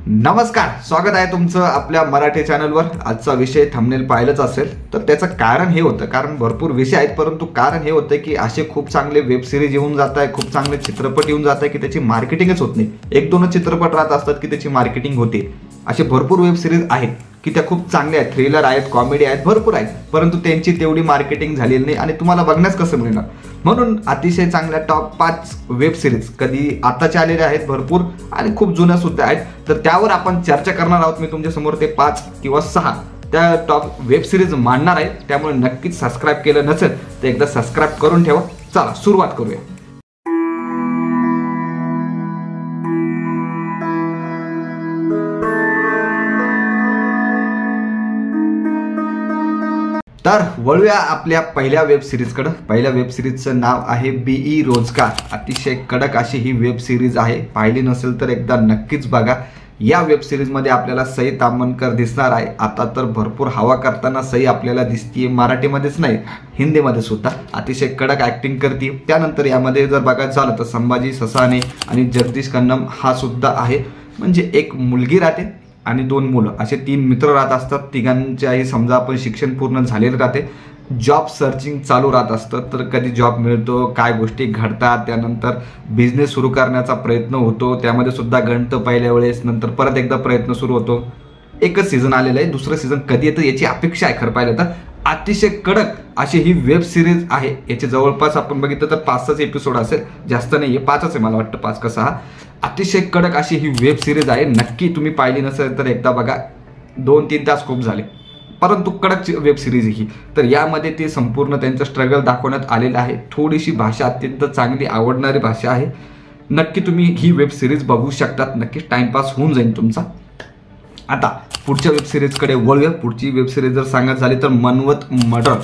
नमस्कार, स्वागत आहे तुमचं आपल्या मराठी चॅनलवर। आजचा विषय थंबनेल पाहिलंच असेल तर त्याचं कारण हे होतं, कारण भरपूर विषय आहेत परंतु कारण हे होतं की असे खूप चांगले वेब सिरीज येऊन जात आहे, खूप चांगले चित्रपट येऊन जात आहे की त्याची मार्केटिंगच होत नाही। एक दोनच चित्रपट राहत असतात की त्याची मार्केटिंग होते। असे भरपूर वेब सिरीज आहेत की त्या खूप चांगल्या आहेत, थ्रिलर आहेत, कॉमेडी आहेत, भरपूर आहेत, परंतु त्यांची तेवढी मार्केटिंग झालेली नाही आणि तुम्हाला बघण्यास कसं मिळणार। म्हणून अतिशय चांगल्या टॉप 5 वेब सिरीज कधी आताच्या आलेल्या आहेत भरपूर आणि खूप जुन्या सुद्धा आहेत, तर त्यावर आपण चर्चा करणार आहोत। मी तुमच्या समोर ते 5 किंवा 6 त्या टॉप वेब सिरीज मांडणार आहे, त्यामुळे नक्कीच सबस्क्राइब केलं नसेल तर एकदा सबस्क्राइब करून ठेवा। चला सुरुवात करूया। तर वळूया आपल्या पहिल्या वेब सिरीजकडे। पहिल्या वेब सिरीजचं नाव आहे बीई रोजगार। अतिशय कडक अशी ही वेब सिरीज आहे, पाहिली नसेल तर एकदा नक्कीच बघा। या वेब सिरीज मध्ये आपल्याला सई ताम्हणकर दिसणार आहे। आता तर भरपूर हवा करताना सई आपल्याला दिसतीये, मराठीमध्येच नाही हिंदीमध्ये सुद्धा अतिशय कडक ऍक्टिंग करते। त्यानंतर यामध्ये जर बघायचं झालं तर संभाजी ससाने आणि जगदीश कन्नम हा सुद्धा आहे। म्हणजे एक मुलगी राहते आणि 2 मुलं असे 3 मित्र राहत असतात। तिघांच्याही समजा आपण शिक्षण पूर्ण झालेलं राहते, जॉब सर्चिंग चालू राहत असतं। तर कधी जॉब मिळतो, काय गोष्टी घडतात, त्यानंतर बिझनेस सुरू करण्याचा प्रयत्न होतो, त्यामध्ये सुद्धा गणतं पहिल्या वेळेस, नंतर परत एकदा प्रयत्न सुरू होतो। एकच सीझन आलेलं आहे, दुसरं सीझन कधी येतं याची अपेक्षा आहे खरं पाहिलं तर। अतिशय कडक अशी ही वेब सिरीज आहे। याचे जवळपास आपण बघितलं तर 5-6 एपिसोड असेल, जास्त नाहीये, 5च आहे मला वाटतं, 5 का 6। अतिशय कडक अशी ही वेब सिरीज आहे, नक्की तुम्ही पाहिली नसेल तर एकदा बघा। 2-3 तास खूप झाले, परंतु कडक वेब सिरीज ही। तर यामध्ये ते संपूर्ण त्यांचं स्ट्रगल दाखवण्यात आलेलं आहे। थोडीशी भाषा अत्यंत चांगली आवडणारी भाषा आहे, नक्की तुम्ही ही वेब सिरीज बघू शकतात, नक्कीच टाइमपास होऊन जाईल तुमचा। आता पुढच्या वेब सिरीजकडे वळूया। पुढची वेब सिरीज जर सांगायची झाली तर मनवत मर्डर।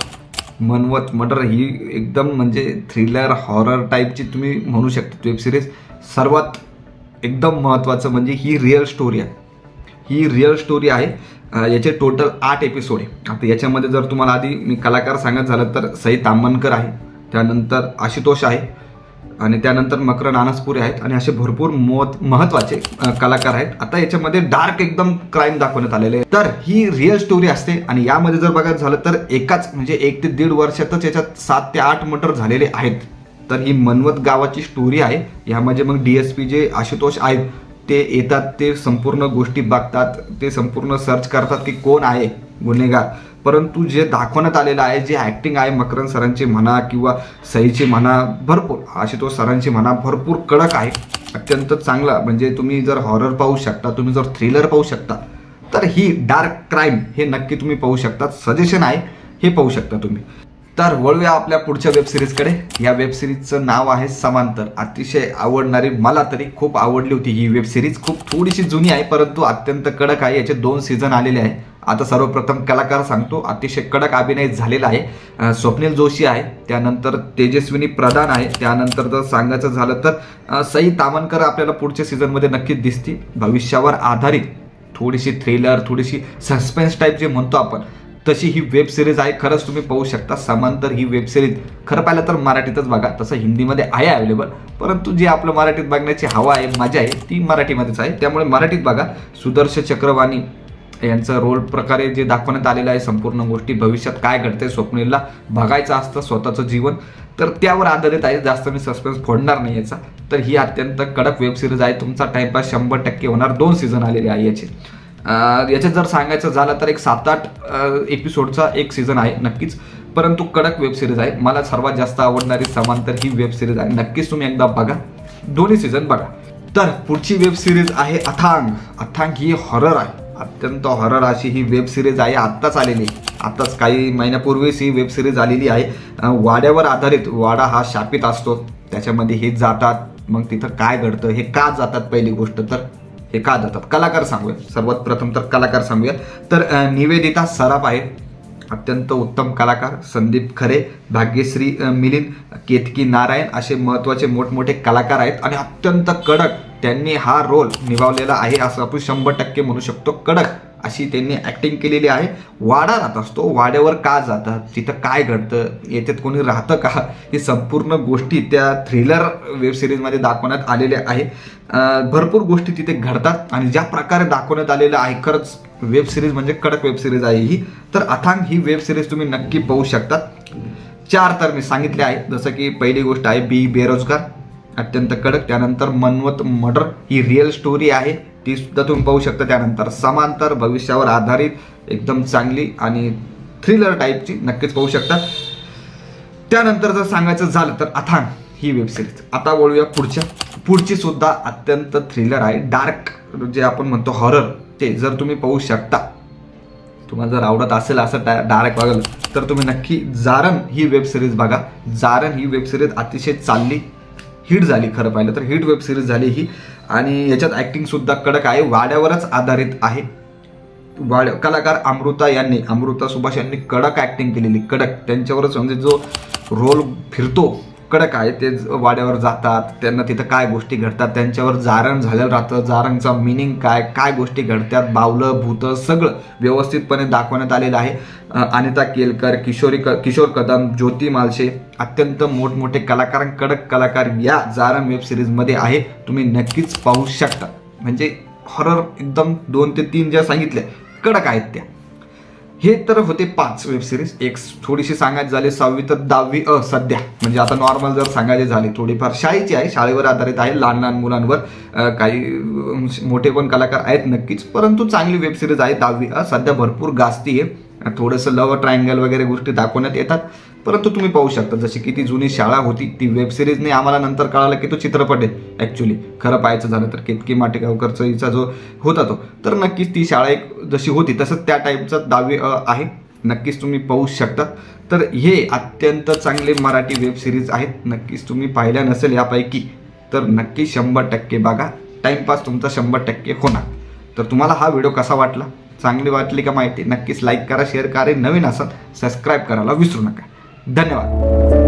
मनवत मर्डर ही एकदम म्हणजे थ्रिलर हॉरर टाईपची तुम्ही म्हणू शकता वेब सिरीज। सर्वात एकदम महत्त्वाचं म्हणजे ही रिअल स्टोरी आहे, ही रिअल स्टोरी आहे। याचे टोटल 8 एपिसोड आहे। आता याच्यामध्ये जर तुम्हाला आधी मी कलाकार सांगत झालं तर सई ताम्हणकर आहे, त्यानंतर आशुतोष आहे आणि त्यानंतर मकरंद अनासपुरे आहेत आणि असे भरपूर महत्त्वाचे कलाकार आहेत। आता याच्यामध्ये डार्क एकदम क्राईम दाखवण्यात आलेले आहे। तर ही रिअल स्टोरी असते आणि यामध्ये जर बघायचं झालं तर एकाच म्हणजे 1 ते 1.5 वर्षातच याच्यात 7 ते 8 मर्डर झालेले आहेत। तर ही मनवत गावाची स्टोरी आहे। यामध्ये मग DSP जे आशुतोष आहेत ते येतात, ते संपूर्ण गोष्टी बघतात, ते संपूर्ण सर्च करतात की कोण आहे गुन्हेगार। परंतु जे दाखवण्यात आलेलं आहे, जे ॲक्टिंग आहे मकरंद सरांची म्हणा किंवा सईची म्हणा, भरपूर आशुतोष सरांची म्हणा, भरपूर कडक आहे, अत्यंत चांगला। म्हणजे तुम्ही जर हॉरर पाहू शकता, तुम्ही जर थ्रिलर पाहू शकता, तर ही डार्क क्राईम हे नक्की तुम्ही पाहू शकता। सजेशन आहे, हे पाहू शकता तुम्ही। तर वळूया आपल्या पुढच्या वेब सिरीजकडे। या वेब सिरीजचं नाव आहे समांतर। अतिशय आवडणारी, मला तरी खूप आवडली होती ही वेब सिरीज। खूप थोडीशी जुनी आहे परंतु अत्यंत कडक आहे। याचे 2 सीझन आलेले आहे। आता सर्वप्रथम कलाकार सांगतो, अतिशय कडक अभिनय झालेला आहे। स्वप्नील जोशी आहे, त्यानंतर तेजस्विनी प्रधान आहे, त्यानंतर जर सांगायचं झालं तर सई ताम्हणकर आपल्याला पुढच्या सीझनमध्ये नक्कीच दिसते। भविष्यावर आधारित थोडीशी थ्रिलर, थोडीशी सस्पेन्स टाईप जे म्हणतो आपण, तशी ही वेब सिरीज आहे। खरंच तुम्ही पाहू शकता समांतर ही वेब सिरीज। खरं पाहिलं तर मराठीतच बघा, तसं हिंदीमध्ये आहे अवेलेबल, परंतु जी आपलं मराठीत बघण्याची हवा आहे, मजा आहे, ती मराठीमध्येच आहे, त्यामुळे मराठीत बघा। सुदर्शन चक्रवाणी यांचं रोल प्रकारे जे दाखवण्यात आलेलं आहे, संपूर्ण गोष्टी भविष्यात काय घडते, स्वप्नीलला बघायचं असतं स्वतःचं जीवन, तर त्यावर आधारित आहे। जास्त मी सस्पेन्स फोडणार नाही याचा। तर ही अत्यंत कडक वेब सिरीज आहे, तुमचा टाइमपास 100% होणार। 2 सीझन आलेले आहे याचे। याच्यात जर सांगायचं झालं तर एक 7-8 एपिसोडचा एक सीझन आहे नक्कीच, परंतु कडक वेब सिरीज आहे। मला सर्वात जास्त आवडणारी समांतर ही वेब सिरीज आहे, नक्कीच तुम्ही एकदा बघा, 2 सीझन बघा। तर पुढची वेब सिरीज आहे अथांग। अथांग ही हॉरर आहे, अत्यंत हॉरर अशी ही वेब सिरीज आहे। आत्ताच आलेली, आत्ताच काही महिन्यापूर्वीच ही वेब सिरीज आलेली आहे। वाड्यावर आधारित। वाडा हा शापित असतो, त्याच्यामध्ये हे जातात, मग तिथं काय घडतं, हे का जातात, पहिली गोष्ट तर हे का जातात। कलाकार सांगूया, सर्वात प्रथम तर कलाकार सांगूया तर निवेदिता सराफ आहे, अत्यंत उत्तम कलाकार। संदीप खरे, भाग्यश्री मिलिंद, केतकी नारायण असे महत्त्वाचे मोठमोठे कलाकार आहेत आणि अत्यंत कडक त्यांनी हा रोल निभावलेला आहे, असं आपण 100% म्हणू शकतो। कडक अशी त्यांनी ॲक्टिंग केलेली आहे. वाडा राहत असतो, वाड्यावर का जातात, तिथं काय घडतं, याच्यात कोणी राहतं का, ही संपूर्ण गोष्टी त्या थ्रिलर वेब सिरीजमध्ये दाखवण्यात आलेल्या आहे. भरपूर गोष्टी तिथे घडतात आणि ज्या प्रकारे दाखवण्यात आलेलं आहे, खरंच वेब सिरीज म्हणजे कडक वेब सिरीज आहे ही. तर अथांग ही वेब सिरीज तुम्ही नक्की पाहू शकता. 4 तर मी सांगितले आहे, जसं की पहिली गोष्ट आहे बी बेरोजगार, अत्यंत कडक. त्यानंतर मनवत मर्डर, ही रिअल स्टोरी आहे, ती सुद्धा तुम्ही पाहू शकता. त्यानंतर समांतर, भविष्यावर आधारित, एकदम चांगली आणि थ्रिलर टाईपची, नक्कीच पाहू शकता. त्यानंतर जर सांगायचं झालं तर अथांग ही वेब सिरीज. आता बोलूया पुढची सुद्धा अत्यंत थ्रिलर आहे, डार्क जे आपण म्हणतो हॉरर, ते जर तुम्ही पाहू शकता. तुम्हाला जर आवडत असेल असं डार्क बघायला तर तुम्ही नक्की जारण ही वेब सिरीज बघा. जारण ही वेब सिरीज अतिशय चालली, हिट झाली, खरं पाहिलं तर हिट वेब सिरीज झाली ही. आणि याच्यात ॲक्टिंग सुद्धा कडक आहे, वाड्यावरच आधारित आहे. कलाकार अमृता सुभाष यांनी कडक ॲक्टिंग केलेली, कडक. त्यांच्यावरच म्हणजे जो रोल फिरतो कडक आहे. ते वाड्यावर जातात, त्यांना तिथं काय गोष्टी घडतात, त्यांच्यावर जारण झालेलं राहतं, जारणचा मिनिंग काय गोष्टी घडतात, बावलं भूतं सगळं व्यवस्थितपणे दाखवण्यात आलेलं आहे. अनिता केलकर, किशोर कदम, ज्योती मालशे, अत्यंत मोठमोठे कलाकार, कडक कलाकार या जारण वेब सिरीजमध्ये आहे. तुम्ही नक्कीच पाहू शकता. म्हणजे हॉरर एकदम 2 ते 3 ज्या सांगितल्या कडक आहेत त्या. हे तर होते 5 वेब सिरीज. एक थोडीशी सांगायची झाली 6वी तर 10वी सध्या, म्हणजे आता नॉर्मल जर सांगायचे झाले थोडीफार शाळेची आहे, शाळेवर आधारित आहे, लहान लहान मुलांवर. काही मोठे पण कलाकार आहेत नक्कीच, परंतु चांगली वेब सिरीज आहे 10वी सध्या. भरपूर गाजती आहे, थोडंसं लव ट्रायंगल वगैरे गोष्टी दाखवण्यात येतात, परंतु तुम्ही पाहू शकता जशी की ती जुनी शाळा होती ती वेब सिरीजने आम्हाला नंतर कळालं की तो चित्रपट आहे ॲक्च्युली, खरं पाहायचं झालं तर. केतकी माटेगावकरचा हिचा जो होता तो, तर नक्कीच ती शाळा एक जशी होती तसंच त्या टाईपचा 10वी आहे, नक्कीच तुम्ही पाहू शकता. तर हे अत्यंत चांगले मराठी वेब सिरीज आहेत, नक्कीच तुम्ही पाहिल्या नसेल यापैकी तर नक्की 100% बघा. टाईमपास तुमचा 100% होणार. तर तुम्हाला हा व्हिडिओ कसा वाटला, चांगली वाटली का माहिती, नक्कीच लाईक करा, शेअर करा, नवीन असाल सबस्क्राईब करायला विसरू नका. धन्यवाद.